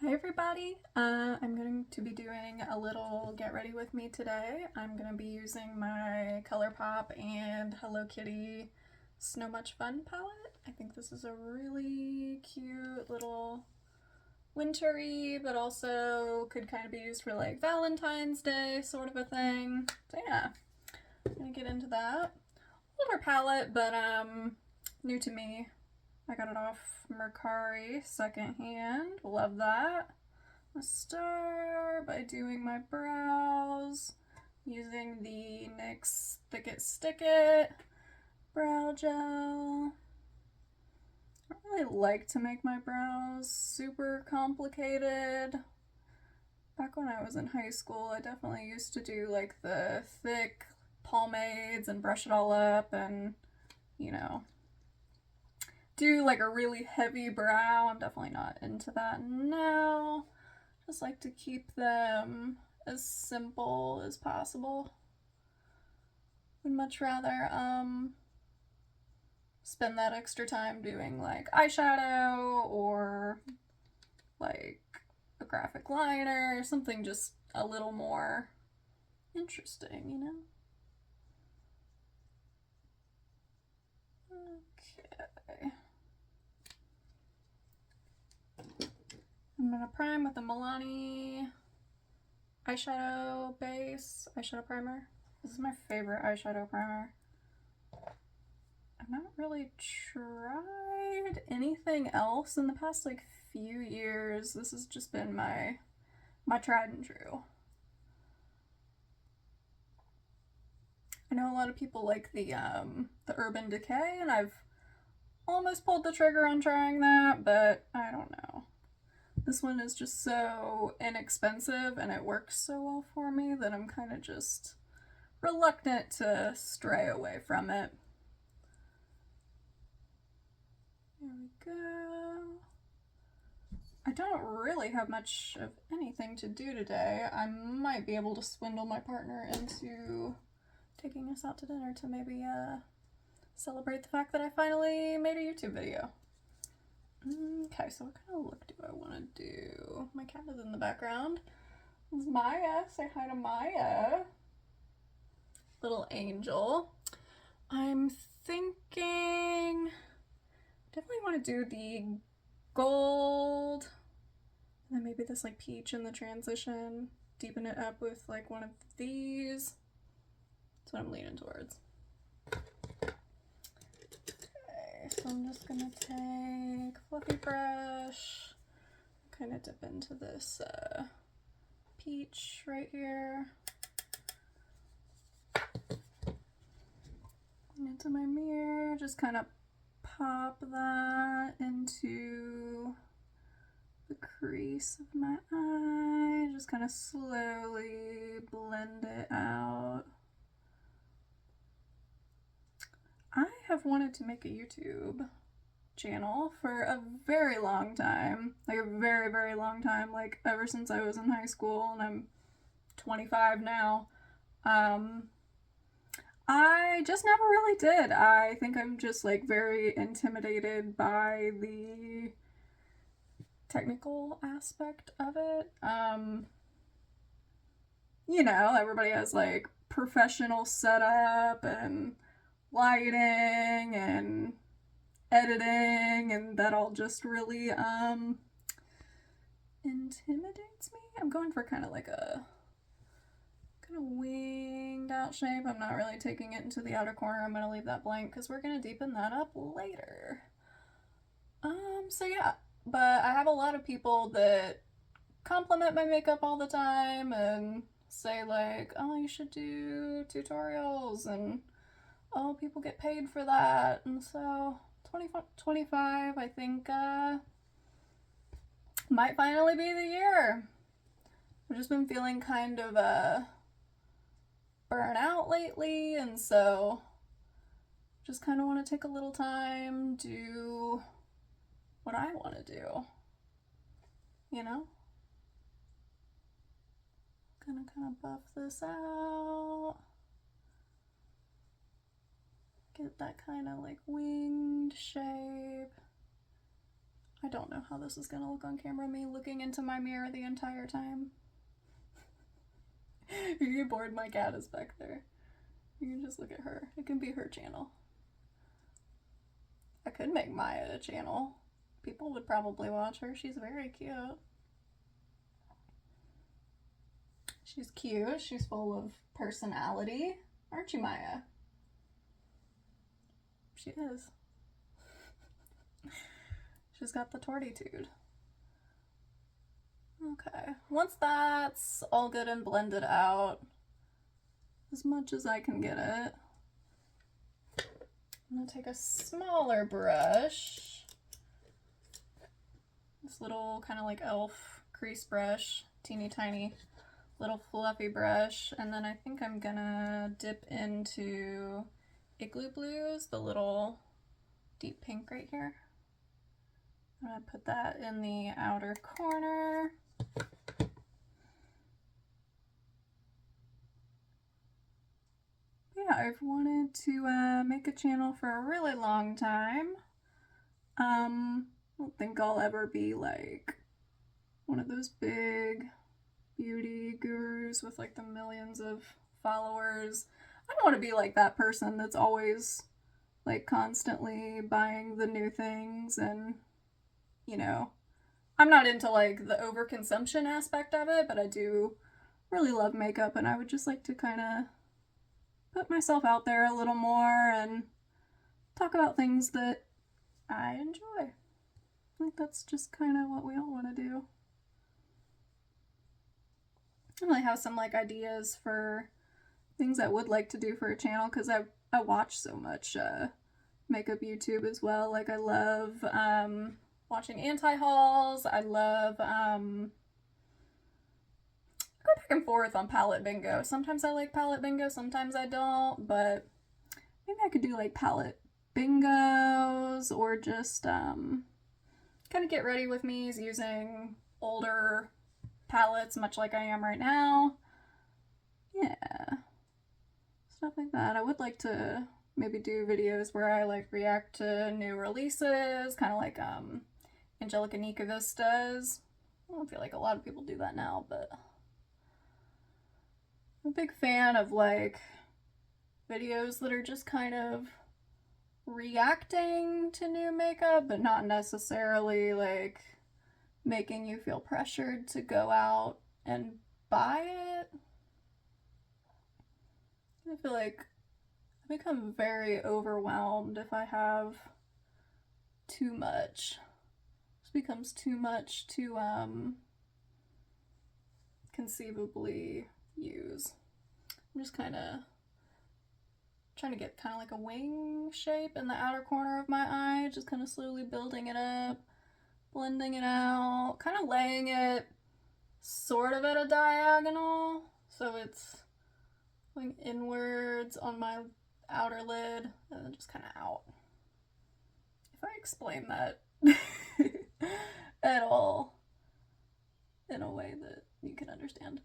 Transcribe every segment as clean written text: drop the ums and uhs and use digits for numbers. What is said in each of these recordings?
Hi everybody, I'm going to be doing a little get ready with me today. I'm going to be using my Colourpop and Hello Kitty Snow Much Fun palette. I think this is a really cute little wintry, but also could kind of be used for like Valentine's Day sort of a thing. So yeah, I'm going to get into that. Older palette, but new to me. I got it off Mercari secondhand. Love that. I'll start by doing my brows using the NYX Thick It Stick It brow gel. I really like to make my brows super complicated. Back when I was in high school, I definitely used to do like the thick pomades and brush it all up and, you know, do like a really heavy brow. I'm definitely not into that now. Just like to keep them as simple as possible. Would much rather spend that extra time doing like eyeshadow or like a graphic liner, something just a little more interesting, you know? Okay. I'm gonna prime with the Milani eyeshadow base, eyeshadow primer. This is my favorite eyeshadow primer. I've not really tried anything else in the past like few years. This has just been my tried and true. I know a lot of people like the Urban Decay, and I've almost pulled the trigger on trying that, but I don't know. This one is just so inexpensive and it works so well for me that I'm kind of just reluctant to stray away from it. There we go. I don't really have much of anything to do today. I might be able to swindle my partner into taking us out to dinner to maybe celebrate the fact that I finally made a YouTube video. Okay, so what kind of look do I want to do? My cat is in the background. It's Maya. Say hi to Maya. Little angel. I'm thinking definitely want to do the gold and then maybe this like peach in the transition. Deepen it up with like one of these. That's what I'm leaning towards. So I'm just gonna take a fluffy brush, kind of dip into this peach right here, and into my mirror, just kind of pop that into the crease of my eye, just kind of slowly blend it out. I have wanted to make a YouTube channel for a very long time, like a very, very long time, like ever since I was in high school, and I'm 25 now. I just never really did. I think I'm just like very intimidated by the technical aspect of it. You know, everybody has like professional setup and lighting and editing, and that all just really intimidates me. I'm going for kind of like a kind of winged out shape. I'm not really taking it into the outer corner. I'm gonna leave that blank because we're gonna deepen that up later. So yeah, but I have a lot of people that compliment my makeup all the time and say like, oh, you should do tutorials, and oh, people get paid for that. And so 25, I think might finally be the year. I've just been feeling kind of burnt out lately, and so just kind of want to take a little time, do what I want to do, you know? Gonna kind of buff this out. Get that kind of like winged shape. I don't know how this is gonna look on camera, me looking into my mirror the entire time. You get bored, my cat is back there. You can just look at her. It can be her channel. I could make Maya a channel. People would probably watch her. She's very cute. She's cute. She's full of personality. Aren't you, Maya? She is. She's got the tortitude. Okay. Once that's all good and blended out, as much as I can get it, I'm gonna take a smaller brush. This little kind of like elf crease brush, teeny tiny little fluffy brush, and then I think I'm gonna dip into Igloo Blues, the little deep pink right here. I'm gonna put that in the outer corner. Yeah, I've wanted to make a channel for a really long time. I don't think I'll ever be like one of those big beauty gurus with like the millions of followers. I don't want to be like that person that's always like constantly buying the new things, and you know, I'm not into like the overconsumption aspect of it, but I do really love makeup, and I would just like to kind of put myself out there a little more and talk about things that I enjoy. I think that's just kind of what we all want to do. I really have some like ideas for things I would like to do for a channel, because I watch so much makeup YouTube as well. Like I love watching anti-hauls. I love go back and forth on palette bingo. Sometimes I like palette bingo, sometimes I don't, but maybe I could do like palette bingos, or just kind of get ready with me using older palettes, much like I am right now. Yeah, stuff like that. I would like to maybe do videos where I like react to new releases, kind of like Angelica Nikovis does. I don't feel like a lot of people do that now, but I'm a big fan of like videos that are just kind of reacting to new makeup, but not necessarily like making you feel pressured to go out and buy it. I feel like I become very overwhelmed if I have too much. This becomes too much to conceivably use. I'm just kind of trying to get kind of like a wing shape in the outer corner of my eye, just kind of slowly building it up, blending it out, kind of laying it sort of at a diagonal, so it's going inwards on my outer lid and then just kind of out. If I explain that at all in a way that you can understand.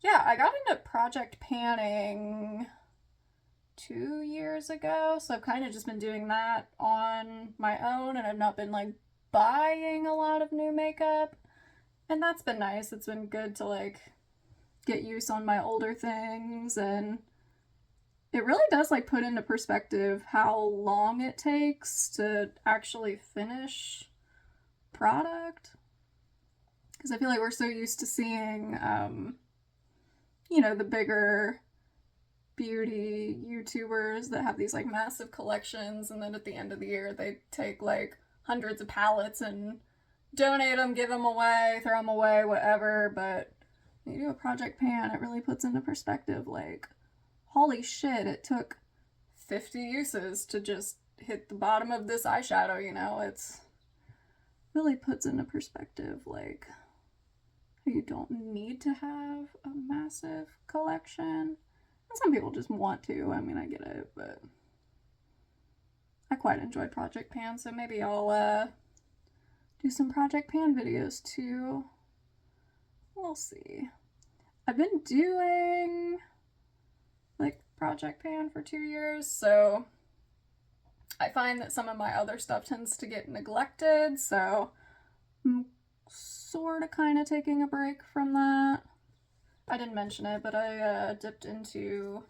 Yeah, I got into project panning 2 years ago, so I've kind of just been doing that on my own, and I've not been like buying a lot of new makeup, and that's been nice. It's been good to like get use on my older things, and it really does like put into perspective how long it takes to actually finish product, because I feel like we're so used to seeing you know, the bigger beauty YouTubers that have these like massive collections, and then at the end of the year they take like hundreds of palettes and donate them, give them away, throw them away, whatever. But when you do a project pan, it really puts into perspective like, holy shit, it took 50 uses to just hit the bottom of this eyeshadow, you know? It's really puts into perspective like you don't need to have a massive collection. And some people just want to. I mean, I get it, but I quite enjoy project pan, so maybe I'll do some project pan videos too. We'll see. I've been doing like project pan for 2 years, so I find that some of my other stuff tends to get neglected, so I'm sort of kind of taking a break from that. I didn't mention it, but I dipped into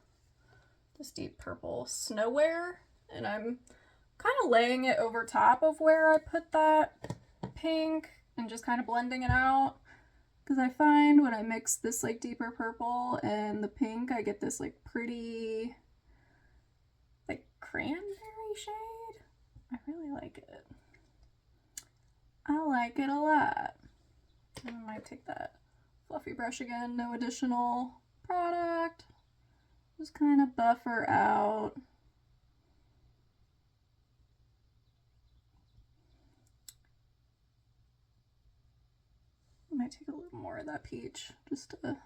this deep purple Snowwear, and I'm kind of laying it over top of where I put that pink and just kind of blending it out. Because I find when I mix this like deeper purple and the pink, I get this like pretty like cranberry shade. I really like it. I like it a lot. I might take that fluffy brush again, no additional product. Just kind of buffer out. I might take a little more of that peach just to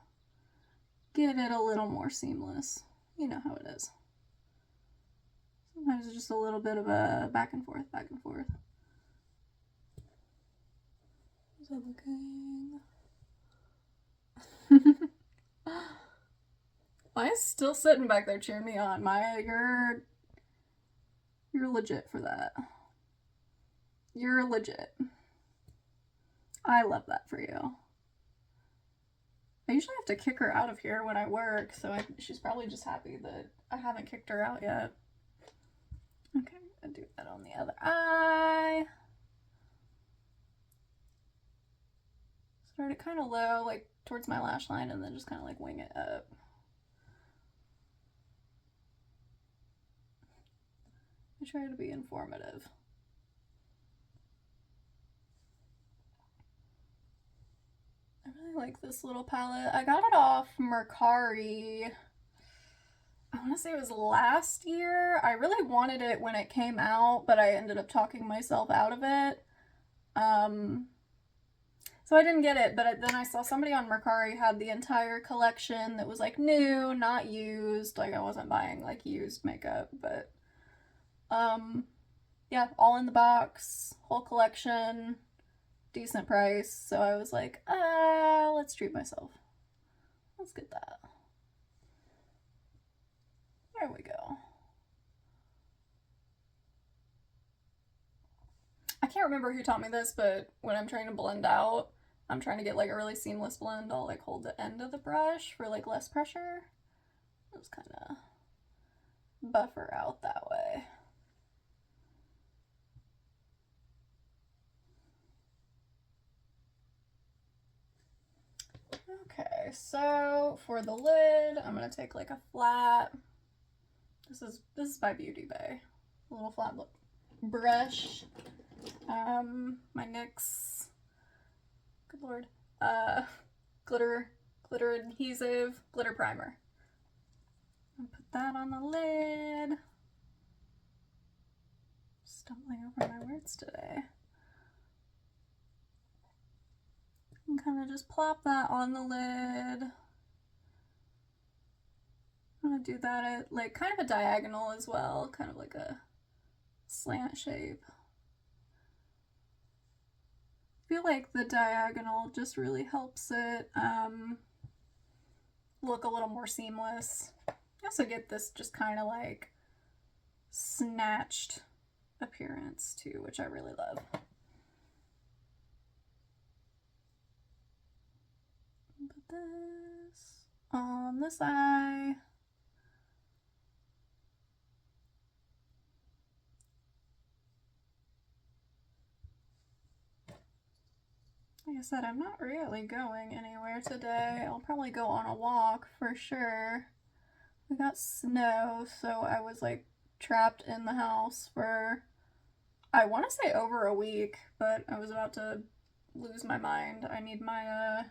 get it a little more seamless. You know how it is. Sometimes it's just a little bit of a back and forth, back and forth. How's that looking? Maya's still sitting back there cheering me on. Maya, you're legit for that. You're legit. I love that for you. I usually have to kick her out of here when I work, so she's probably just happy that I haven't kicked her out yet. Okay, I'm gonna do that on the other eye. Start it kind of low, like towards my lash line, and then just kind of like wing it up. I try to be informative. I really like this little palette. I got it off Mercari. I want to say it was last year. I really wanted it when it came out, but I ended up talking myself out of it. So I didn't get it, but then I saw somebody on Mercari had the entire collection that was like new, not used. Like I wasn't buying like used makeup, but yeah, all in the box, whole collection, decent price. So I was like, let's treat myself. Let's get that. There we go. I can't remember who taught me this, but when I'm trying to blend out, I'm trying to get like a really seamless blend. I'll like hold the end of the brush for like less pressure. Just kind of buffer out that way. Okay, so for the lid, I'm gonna take like a flat. This is by Beauty Bay. A little flat brush. My NYX, good lord, glitter adhesive, glitter primer. I'll put that on the lid. Stumbling over my words today. And kind of just plop that on the lid. I'm gonna do that at like kind of a diagonal as well, kind of like a slant shape. I feel like the diagonal just really helps it look a little more seamless. You also get this just kind of like snatched appearance too, which I really love. Put this on this eye. Like I said, I'm not really going anywhere today. I'll probably go on a walk for sure. We got snow, so I was like trapped in the house for, I want to say over a week, but I was about to lose my mind. I need my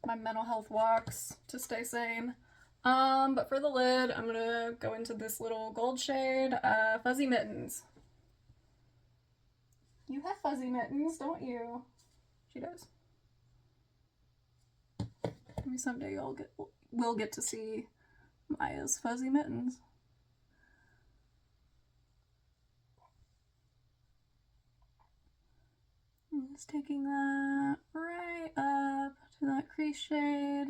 my mental health walks to stay sane. But for the lid, I'm gonna go into this little gold shade, Fuzzy Mittens. You have fuzzy mittens, don't you? She does. Maybe someday we'll get to see Maya's fuzzy mittens. I'm just taking that right up to that crease shade.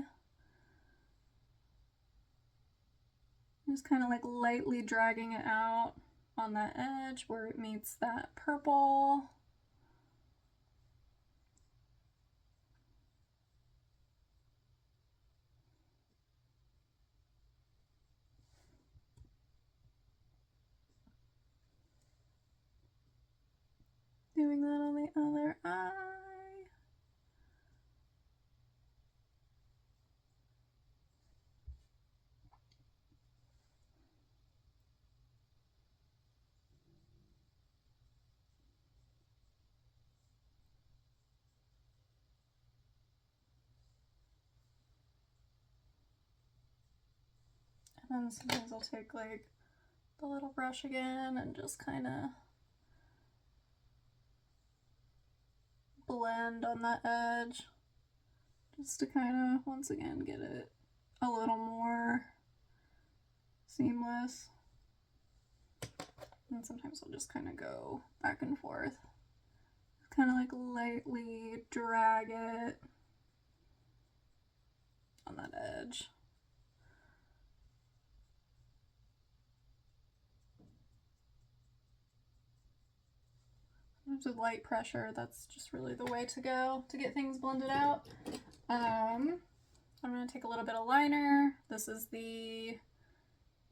Just kind of like lightly dragging it out. on that edge where it meets that purple. Doing that on the other eye. And then sometimes I'll take like the little brush again and just kind of blend on that edge, just to kind of once again get it a little more seamless. And sometimes I'll just kind of go back and forth, kind of like lightly drag it on that edge. With light pressure, that's just really the way to go to get things blended out. I'm going to take a little bit of liner. This is the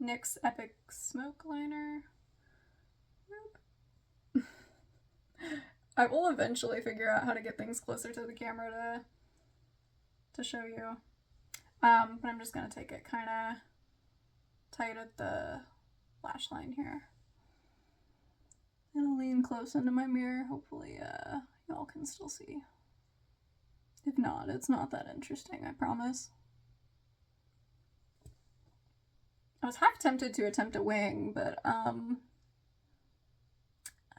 NYX Epic Smoke Liner. I will eventually figure out how to get things closer to the camera to show you. But I'm just going to take it kind of tight at the lash line here. And lean close into my mirror. Hopefully y'all can still see. If not, it's not that interesting, I promise. I was half tempted to attempt a wing, but I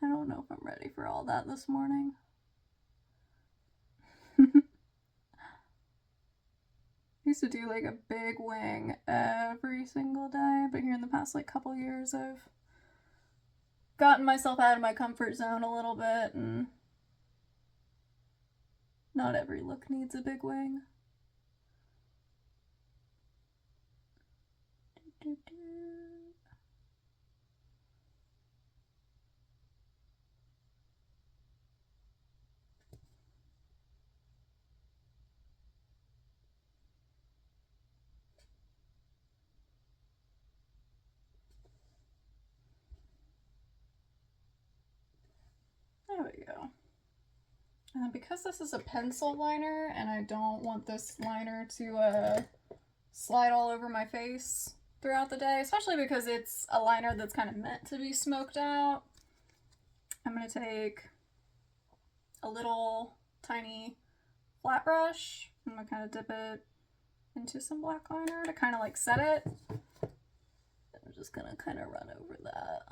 don't know if I'm ready for all that this morning. I used to do like a big wing every single day, but here in the past like couple years I've gotten myself out of my comfort zone a little bit, and not every look needs a big wing. There we go. And because this is a pencil liner and I don't want this liner to slide all over my face throughout the day, especially because it's a liner that's kind of meant to be smoked out, I'm going to take a little tiny flat brush. I'm going to kind of dip it into some black liner to kind of like set it. I'm just going to kind of run over that.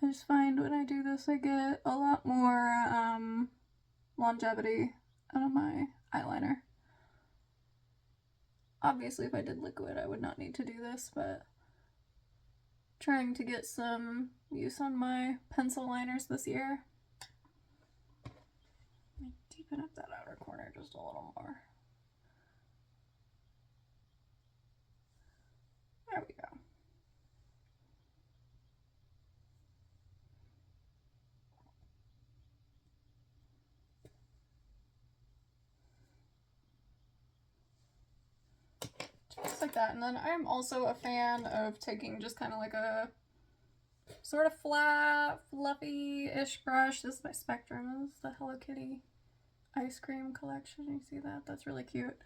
I just find when I do this, I get a lot more longevity out of my eyeliner. Obviously, if I did liquid, I would not need to do this, but trying to get some use on my pencil liners this year. Let me deepen up that outer corner just a little more. There we go. Just like that. And then I'm also a fan of taking just kind of like a sort of flat, fluffy-ish brush. This is my Spectrum. This is the Hello Kitty ice cream collection. You see that? That's really cute.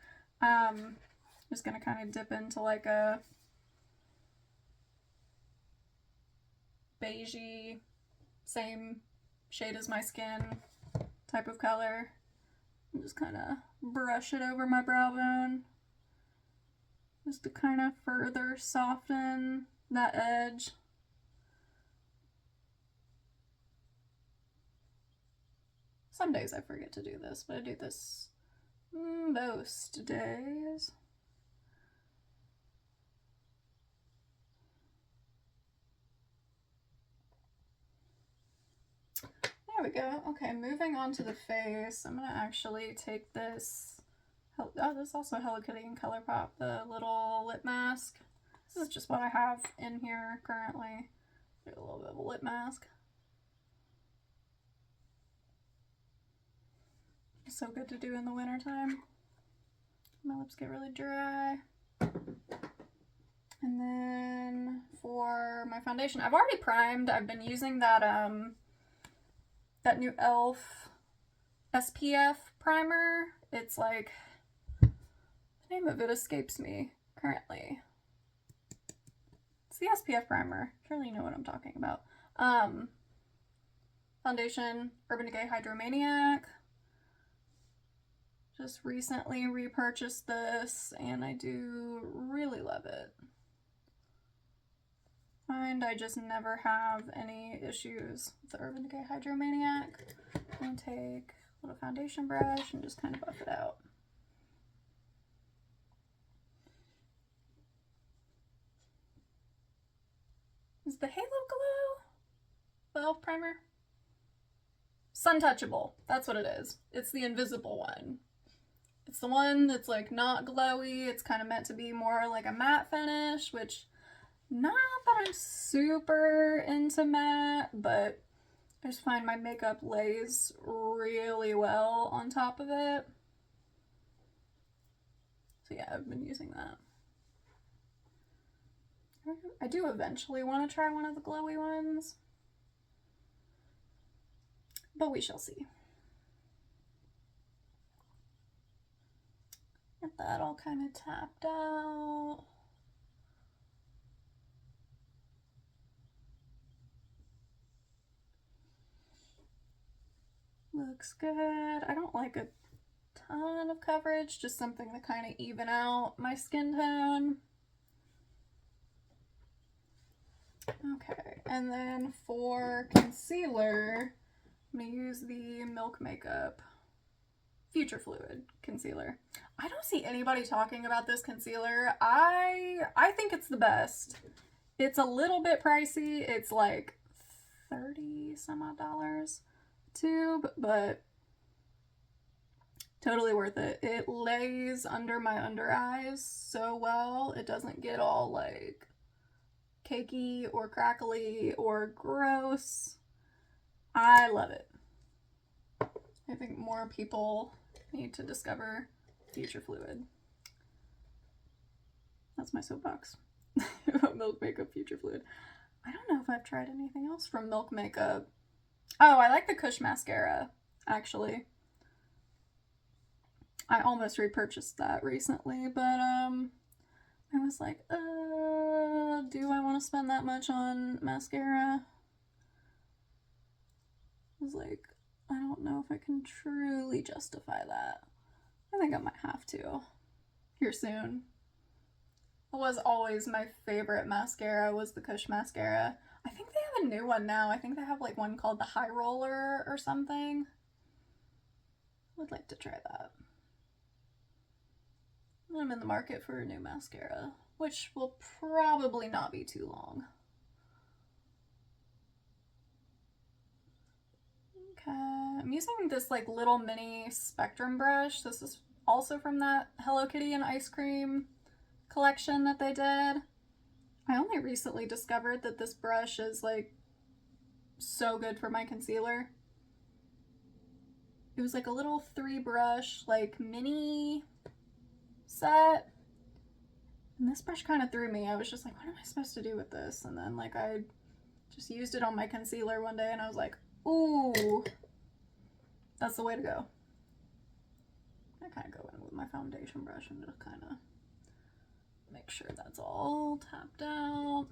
Just gonna kind of dip into like a beigey, same shade as my skin type of color. And just kind of brush it over my brow bone, just to kind of further soften that edge. Some days I forget to do this, but I do this Most days. There we go. Okay, moving on to the face. I'm gonna actually take this. Oh, this is also Hello Kitty and Colourpop, the little lip mask. This is just what I have in here currently. Do a little bit of a lip mask. So good to do in the wintertime. My lips get really dry. And then for my foundation, I've already primed. I've been using that that new e.l.f. SPF primer. It's like, the name of it escapes me currently. It's the SPF primer. Surely you know what I'm talking about. Foundation, Urban Decay Hydromaniac. Just recently repurchased this and I do really love it. And I just never have any issues with the Urban Decay Hydromaniac. I'm going to take a little foundation brush and just kind of buff it out. Is the Halo Glow e.l.f. primer? Suntouchable, that's what it is. It's the invisible one. It's the one that's like not glowy. It's kind of meant to be more like a matte finish, which not that I'm super into matte, but I just find my makeup lays really well on top of it. So yeah, I've been using that. I do eventually want to try one of the glowy ones, but we shall see. Get that all kind of tapped out. Looks good. I don't like a ton of coverage, just something to kind of even out my skin tone. Okay, and then for concealer, I'm going to use the Milk Makeup Future Fluid concealer. I don't see anybody talking about this concealer. I think it's the best. It's a little bit pricey. It's like 30 some odd dollars a tube, but totally worth it. It lays under my under eyes so well. It doesn't get all like cakey or crackly or gross. I love it. I think more people need to discover Future Fluid. That's my soapbox about Milk Makeup Future Fluid. I don't know if I've tried anything else from Milk Makeup. Oh, I like the Kush mascara, actually. I almost repurchased that recently, but I was like, do I want to spend that much on mascara? I was like, I don't know if I can truly justify that. I think I might have to here soon. It was always my favorite mascara was the Kush mascara. I think they have a new one now. I think they have like one called the High Roller or something. I would like to try that. I'm in the market for a new mascara, which will probably not be too long. Okay, I'm using this like little mini spectrum brush. This is also from that Hello Kitty and Ice Cream collection that they did. I only recently discovered that this brush is like so good for my concealer. It was like a little 3-brush like mini set, and this brush kind of threw me. I was just like, what am I supposed to do with this? And then like I just used it on my concealer one day and I was like, ooh, that's the way to go. I kind of go in with my foundation brush and just kind of make sure that's all tapped out.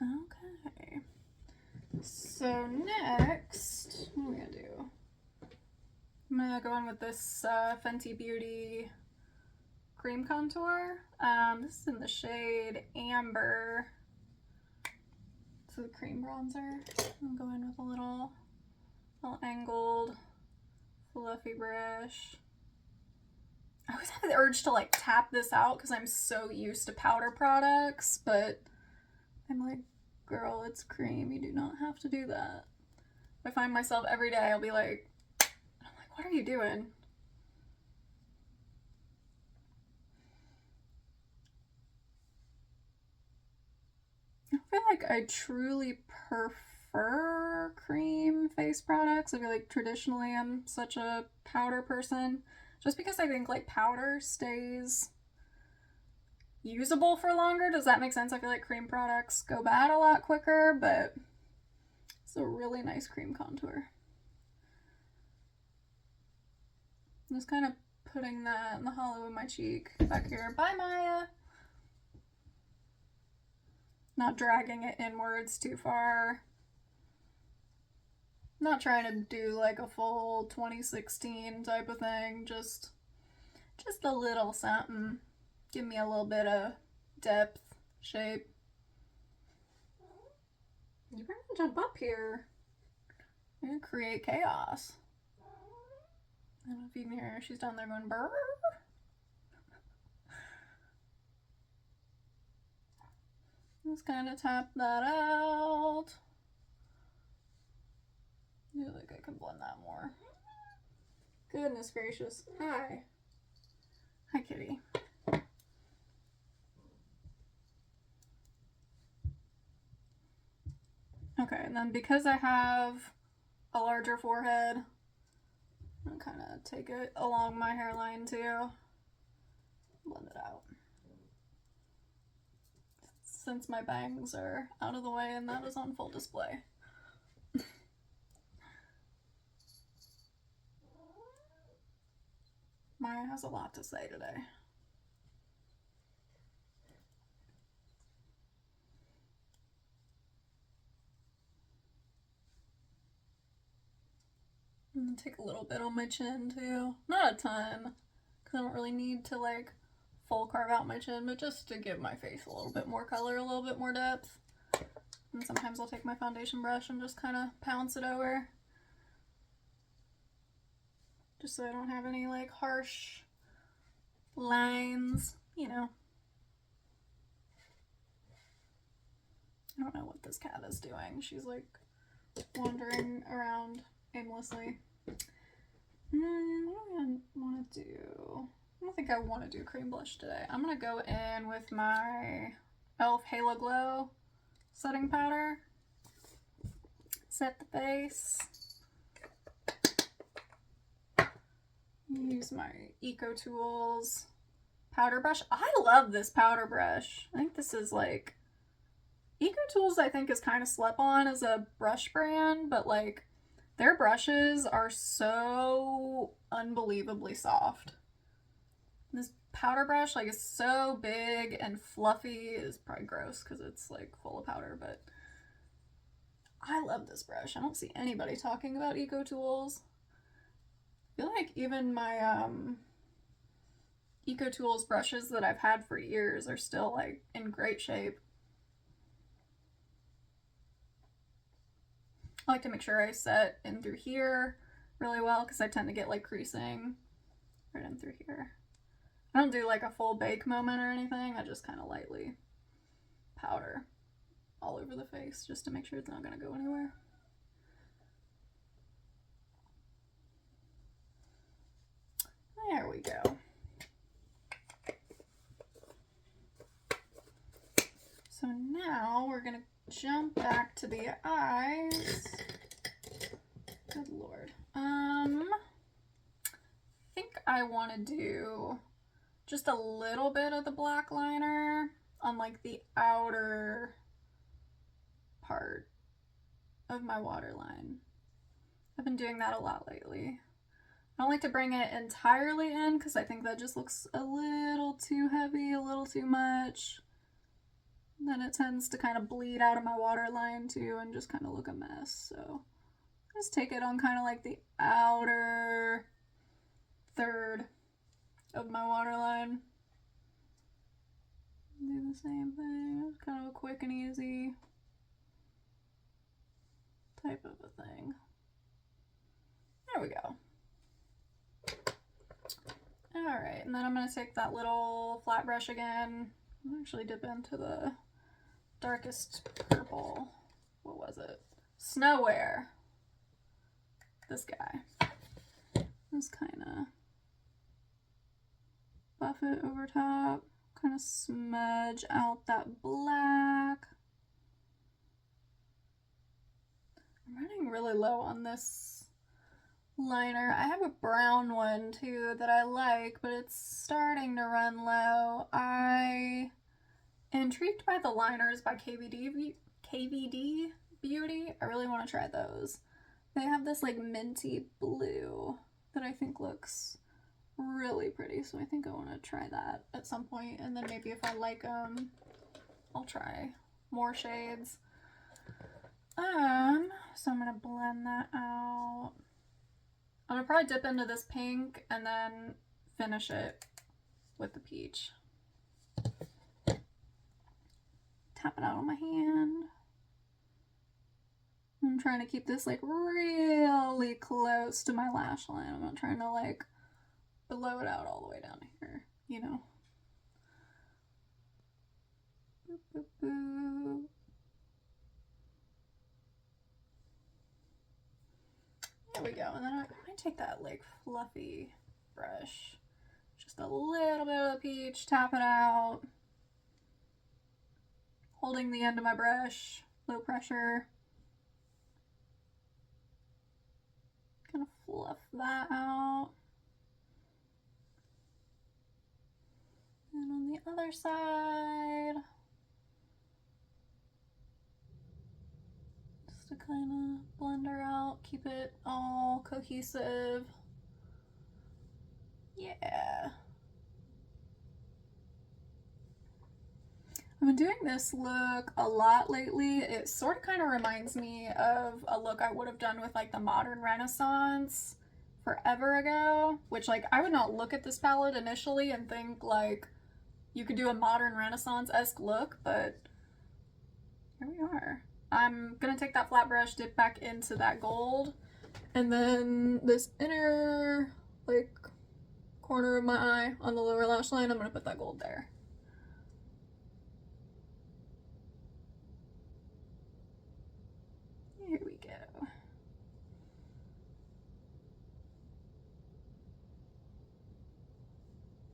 Okay, so next, what are we gonna do? I'm gonna go in with this Fenty Beauty cream contour. This is in the shade Amber. It's a cream bronzer. I'm going with a little angled fluffy brush. I always have the urge to like tap this out because I'm so used to powder products, but I'm like, girl, it's cream. You do not have to do that. I find myself every day, I'll be like, what are you doing? I feel like I truly prefer cream face products. I feel like traditionally I'm such a powder person. Just because I think like powder stays usable for longer. Does that make sense? I feel like cream products go bad a lot quicker, but it's a really nice cream contour. I'm just kind of putting that in the hollow of my cheek back here. Bye, Maya. Not dragging it inwards too far. Not trying to do like a full 2016 type of thing. Just a little something. Give me a little bit of depth, shape. You better jump up here. You're gonna create chaos. I don't know if you can hear her. She's down there going brrr. Just kind of tap that out. I feel like I can blend that more. Goodness gracious. Hi. Hi, kitty. Okay, and then because I have a larger forehead, I'm gonna kind of take it along my hairline too. Blend it out. Since my bangs are out of the way and that is on full display. Maya has a lot to say today. I'm gonna take a little bit on my chin too. Not a ton, because I don't really need to like full carve out my chin, but just to give my face a little bit more color, a little bit more depth. And sometimes I'll take my foundation brush and just kind of pounce it over. Just so I don't have any like harsh lines, you know. I don't know what this cat is doing. She's like wandering around aimlessly. What do I want to do? I don't think I want to do cream blush today. I'm going to go in with my e.l.f. Halo Glow setting powder. Set the face. Use my Eco Tools powder brush. I love this powder brush. I think this is like... Eco Tools I think is kind of slept on as a brush brand, but like their brushes are so unbelievably soft. This powder brush like is so big and fluffy. Is probably gross because it's like full of powder, but I love this brush. I don't see anybody talking about Eco Tools. I feel like even my Eco Tools brushes that I've had for years are still like in great shape. I like to make sure I set in through here really well because I tend to get like creasing right in through here. I don't do like a full bake moment or anything. I just kind of lightly powder all over the face just to make sure it's not going to go anywhere. There we go. So now we're going to jump back to the eyes. Good Lord. I think I want to do just a little bit of the black liner on like the outer part of my waterline. I've been doing that a lot lately. I don't like to bring it entirely in because I think that just looks a little too heavy, a little too much. Then it tends to kind of bleed out of my waterline too and just kind of look a mess. So just take it on kind of like the outer third of my waterline. Do the same thing. It's kind of a quick and easy type of a thing. There we go. Alright, and then I'm going to take that little flat brush again. I'll actually dip into the darkest purple. What was it? Snowwear. This guy. Just kind of buff it over top. Kind of smudge out that black. I'm running really low on this liner. I have a brown one too that I like, but it's starting to run low. I am intrigued by the liners by KVD Beauty. I really want to try those. They have this like minty blue that I think looks really pretty, so I think I want to try that at some point, and then maybe if I like them, I'll try more shades. So I'm gonna blend that out. I'm gonna probably dip into this pink and then finish it with the peach. Tap it out on my hand. I'm trying to keep this like really close to my lash line. I'm not trying to like blow it out all the way down here, you know. Boop, boop, boop. There we go. And then I might take that like fluffy brush, just a little bit of the peach, tap it out, holding the end of my brush, low pressure. Kind of fluff that out. And on the other side, just to kind of blend her out, keep it all cohesive. Yeah. I've been doing this look a lot lately. It sort of kind of reminds me of a look I would have done with like the Modern Renaissance forever ago, which like I would not look at this palette initially and think like you could do a Modern Renaissance-esque look, but here we are. I'm gonna take that flat brush, dip back into that gold, and then this inner like corner of my eye on the lower lash line, I'm gonna put that gold there. Here we go.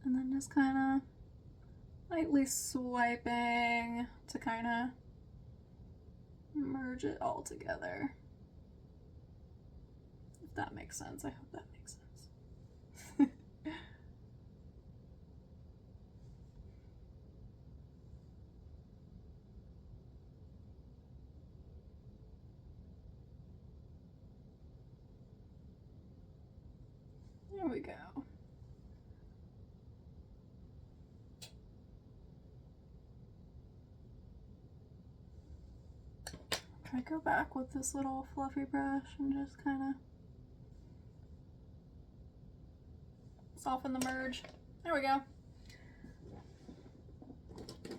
And then just kind of lightly swiping to kind of merge it all together. If that makes sense. I hope that makes sense. There we go. Try to go back with this little fluffy brush and just kind of soften the merge. There we go.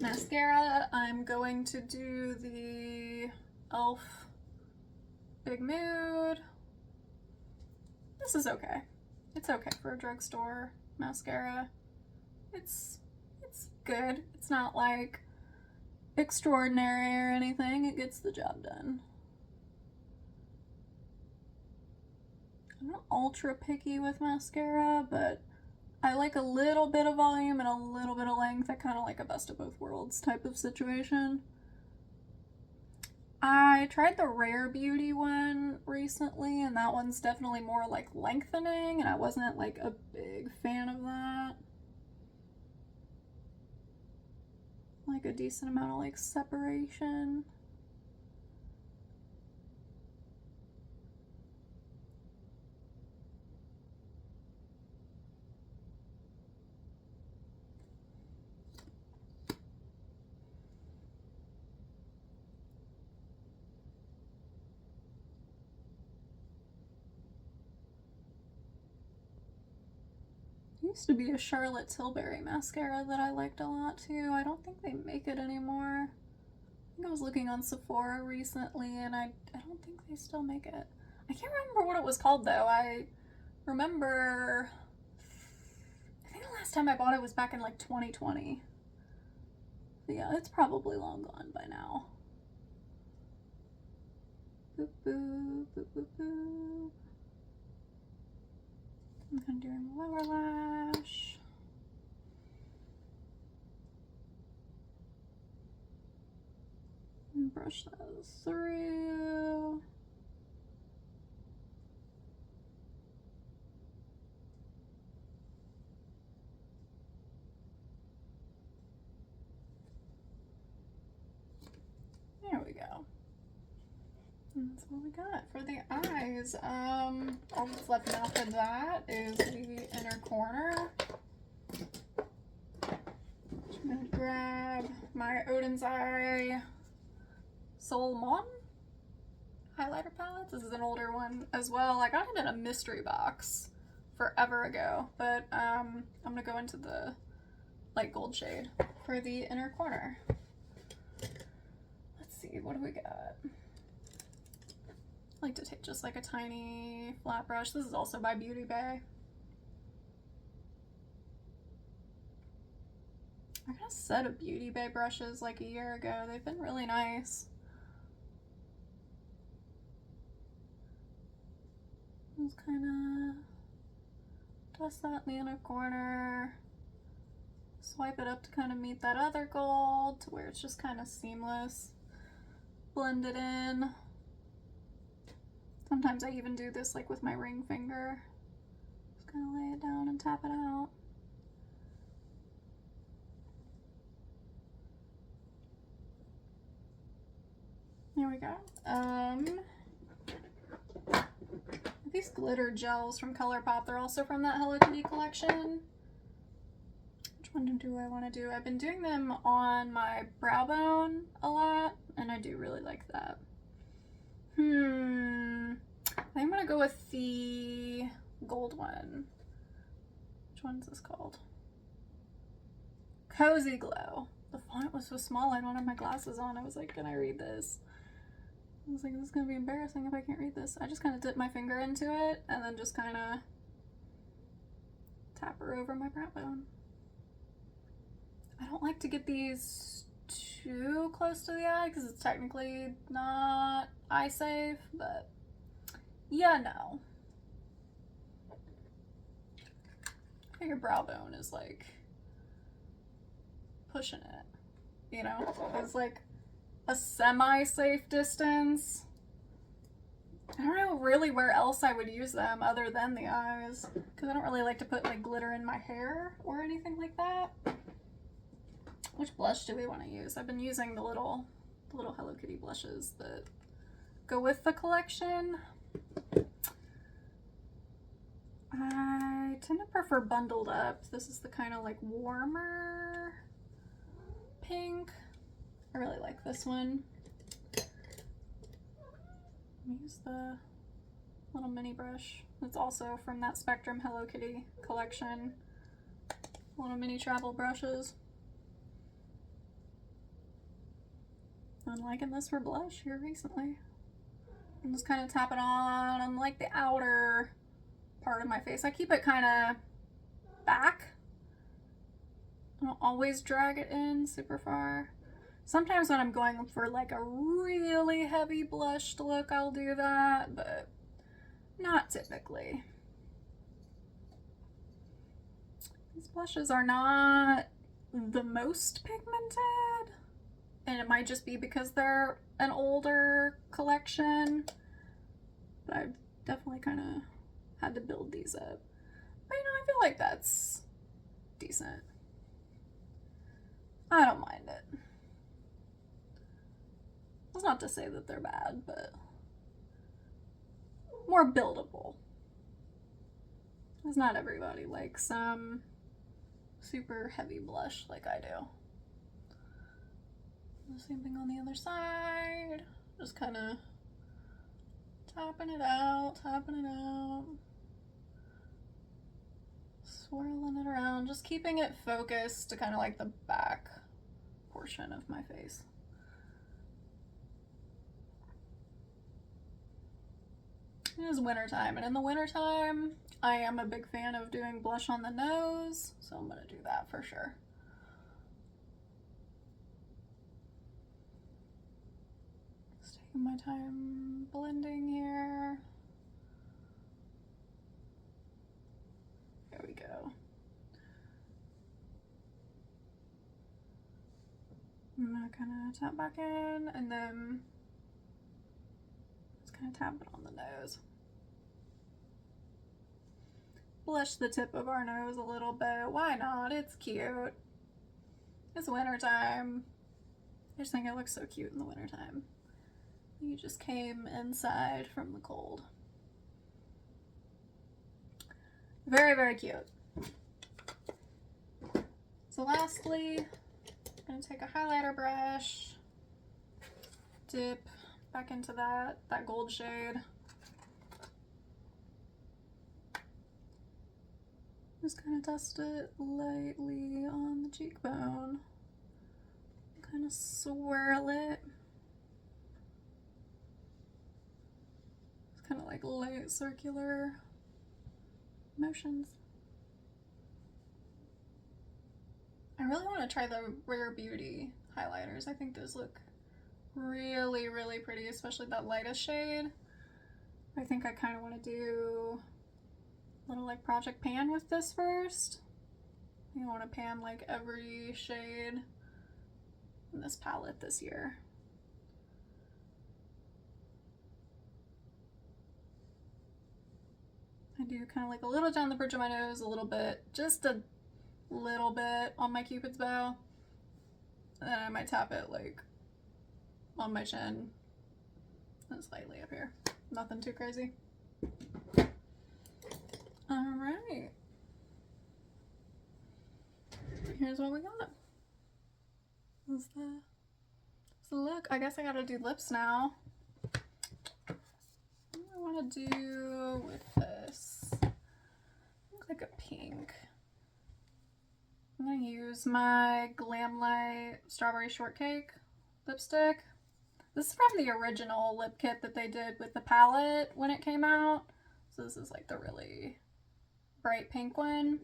Mascara, I'm going to do the e.l.f. Big Mood. This is okay. It's okay for a drugstore mascara. It's good. It's not like extraordinary or anything. It gets the job done. I'm not ultra picky with mascara, but I like a little bit of volume and a little bit of length. I kind of like a best of both worlds type of situation. I tried the Rare Beauty one recently, and that one's definitely more like lengthening, and I wasn't like a big fan of that. Like a decent amount of like separation. Used to be a Charlotte Tilbury mascara that I liked a lot too. I don't think they make it anymore. I think I was looking on Sephora recently and I don't think they still make it. I can't remember what it was called though. I remember, I think last time I bought it was back in like 2020. But yeah, it's probably long gone by now. Boop, boop, boop, boop, boop. I'm gonna do my lower lash. And brush those through. There we go. And that's what we got for the eyes. All that's left now for that is the inner corner. I'm gonna grab my Oden's Eye Solmane highlighter palette. This is an older one as well. I got it in a mystery box forever ago, but I'm gonna go into the light gold shade for the inner corner. Let's see, what do we got? I like to take just like a tiny flat brush. This is also by Beauty Bay. I got a set of Beauty Bay brushes like a year ago. They've been really nice. Just kind of dust that in the inner corner. Swipe it up to kind of meet that other gold to where it's just kind of seamless. Blend it in. Sometimes I even do this like with my ring finger. Just kind of lay it down and tap it out. There we go. These glitter gels from Colourpop, they're also from that Hello Kitty collection. Which one do I want to do? I've been doing them on my brow bone a lot, and I do really like that. I'm gonna go with the gold one. Which one's this called? Cozy Glow. The font was so small, I don't have my glasses on. I was like, can I read this? I was like, this is gonna be embarrassing if I can't read this. I just kind of dip my finger into it and then just kind of tap her over my brow bone. I don't like to get these too close to the eye because it's technically not eye safe, but yeah, no. I think your brow bone is like pushing it, you know? It's like a semi-safe distance. I don't know really where else I would use them other than the eyes, because I don't really like to put like glitter in my hair or anything like that. Which blush do we want to use? I've been using the little Hello Kitty blushes that go with the collection. I tend to prefer Bundled Up. This is the kind of like warmer pink. I really like this one. Use the little mini brush. It's also from that Spectrum Hello Kitty collection. Little mini travel brushes. I'm liking this for blush here recently. I'm just kind of tapping on like the outer part of my face. I keep it kind of back. I don't always drag it in super far. Sometimes when I'm going for like a really heavy blushed look, I'll do that, but not typically. These blushes are not the most pigmented, and it might just be because they're an older collection, but I've definitely kind of had to build these up. But you know, I feel like that's decent. I don't mind it. That's not to say that they're bad, but more buildable. Because not everybody likes super heavy blush like I do. The same thing on the other side. Just kind of tapping it out, swirling it around, just keeping it focused to kind of like the back portion of my face. It is wintertime, and in the wintertime, I am a big fan of doing blush on the nose, so I'm gonna do that for sure. Just taking my time blending here. There we go. I'm gonna kind of tap back in, and then just kind of tap it on the nose. Blush the tip of our nose a little bit. Why not? It's cute. It's wintertime. I just think it looks so cute in the wintertime. You just came inside from the cold. Very, very cute. So lastly, I'm gonna take a highlighter brush, dip back into that gold shade. Just kind of dust it lightly on the cheekbone. Kind of swirl it. It's kind of like light circular motions. I really want to try the Rare Beauty highlighters. I think those look really, really pretty, especially that lightest shade. I think I kind of want to do a little like project pan with this first. I want to pan like every shade in this palette this year. I do kind of like a little down the bridge of my nose, a little bit, just a little bit on my Cupid's bow. And then I might tap it like on my chin and slightly up here. Nothing too crazy. Alright. Here's what we got. What's the look? I guess I gotta do lips now. What do I want to do with this? Looks like a pink. I'm gonna use my Glamlite Strawberry Shortcake lipstick. This is from the original lip kit that they did with the palette when it came out. So this is like the really bright pink one.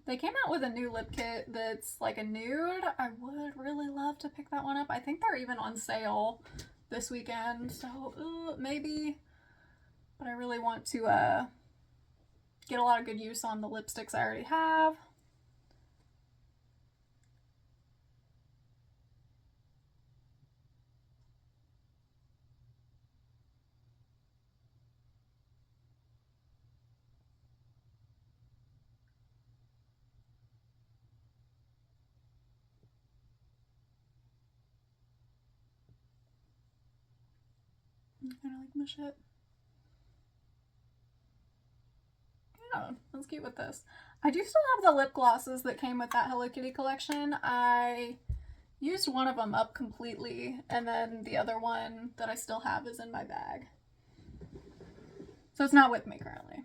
They came out with a new lip kit that's like a nude. I would really love to pick that one up. I think they're even on sale this weekend, so maybe. But I really want to get a lot of good use on the lipsticks I already have. Kind of like mush it. Yeah, that's cute with this. I do still have the lip glosses that came with that Hello Kitty collection. I used one of them up completely, and then the other one that I still have is in my bag. So it's not with me currently.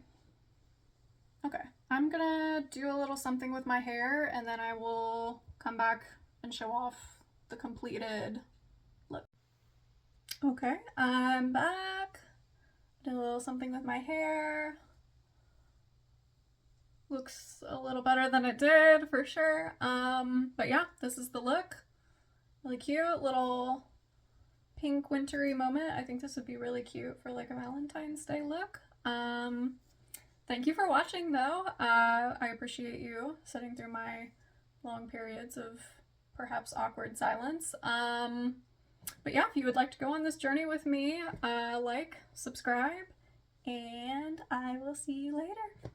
Okay, I'm gonna do a little something with my hair, and then I will come back and show off the completed lip. Okay, I'm back. Did a little something with my hair. Looks a little better than it did for sure. But yeah, this is the look. Really cute, little pink wintry moment. I think this would be really cute for like a Valentine's Day look. Thank you for watching though. I appreciate you sitting through my long periods of perhaps awkward silence. But yeah, if you would like to go on this journey with me, like, subscribe, and I will see you later.